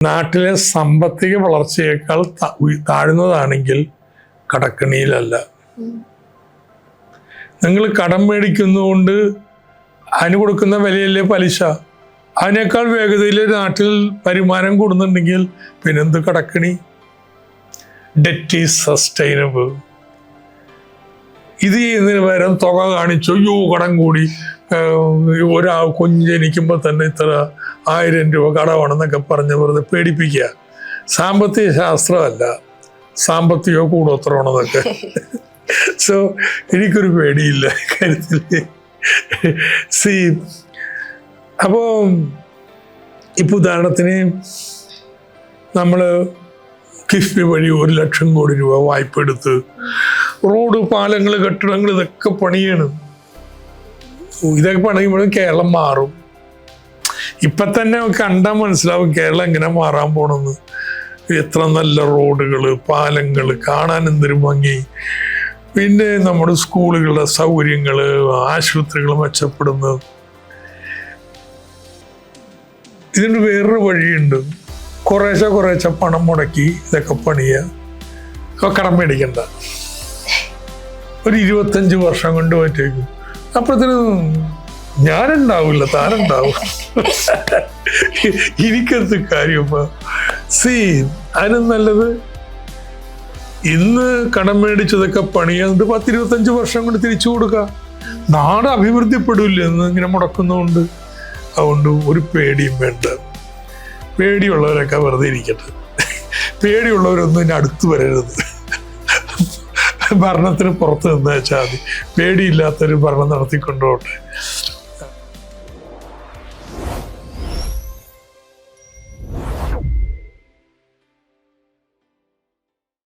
നാട്ടിലെ സാമ്പത്തിക വളർച്ചയേക്കാൾ താഴ്ന്നതാണെങ്കിൽ കടക്കെണിയിലല്ല. നിങ്ങൾ കടം മേടിക്കുന്നതുകൊണ്ട് അതിന് കൊടുക്കുന്ന വിലയല്ലേ പലിശ. അതിനേക്കാൾ വേഗതയിൽ നാട്ടിൽ വരുമാനം കൂടുന്നുണ്ടെങ്കിൽ പിന്നെന്ത് കടക്കെണി? Debt is sustainable. ഇത് ചെയ്യുന്നതിന് പകരം തുക കാണിച്ചു, കടം കൂടി, കുഞ്ഞ് ജനിക്കുമ്പോൾ തന്നെ ഇത്ര 1000 രൂപ കടമാണെന്നൊക്കെ പറഞ്ഞ് വെറുതെ പേടിപ്പിക്കുക. സാമ്പത്തിക ശാസ്ത്രമല്ല, സാമ്പത്തിക കൂടോത്രമാണെന്നൊക്കെ. സോ എനിക്കൊരു പേടിയില്ല കാര്യത്തിൽ. അപ്പോൾ ഇപ്പോൾ ഉദാഹരണത്തിന് നമ്മൾ കിഫ്ബി വഴി 1 ലക്ഷം കോടി രൂപ വായ്പ എടുത്ത് റോഡ്, പാലങ്ങൾ, കെട്ടിടങ്ങൾ ഇതൊക്കെ പണിയാണ്. ഇതൊക്കെ പണിയുമ്പോഴും കേരളം മാറും. ഇപ്പം തന്നെ കണ്ടാൽ മനസ്സിലാവും കേരളം എങ്ങനെ മാറാൻ പോണെന്ന്. എത്ര നല്ല റോഡുകൾ, പാലങ്ങൾ, കാണാൻ എന്തൊരു ഭംഗി. പിന്നെ നമ്മുടെ സ്കൂളുകളുടെ സൗകര്യങ്ങൾ, ആശുപത്രികൾ മെച്ചപ്പെടുന്നു. ഇതിന് വേറൊരു വഴിയുണ്ട്. കുറേശ്ശെ പണം മുടക്കി ഇതൊക്കെ പണിയുക, കടം മേടിക്കണ്ട. ഒരു 25 വർഷം കൊണ്ട് പറ്റേക്കും. അപ്പോഴത്തേന് ഞാനുണ്ടാവില്ല, താനുണ്ടാവും. എനിക്കെന്ത് കാര്യമാ? അതിനും നല്ലത് ഇന്ന് കടം മേടിച്ചതൊക്കെ പണിയാണ്ട് 10-25 വർഷം കൊണ്ട് തിരിച്ചു കൊടുക്കുക. നാട് അഭിവൃദ്ധിപ്പെടില്ല എന്ന് ഇങ്ങനെ മുടക്കുന്നതുകൊണ്ട്. അതുകൊണ്ട് ഒരു പേടിയും വേണ്ട. പേടിയുള്ളവരൊക്കെ വെറുതെ ഇരിക്കട്ടെ. പേടിയുള്ളവരൊന്നും ഇതിന് അടുത്ത് വരരുത്. ഭരണത്തിന് പുറത്ത് നിന്ന് വെച്ചാൽ മതി. പേടിയില്ലാത്തൊരു ഭരണം നടത്തിക്കൊണ്ടുപോട്ടെ.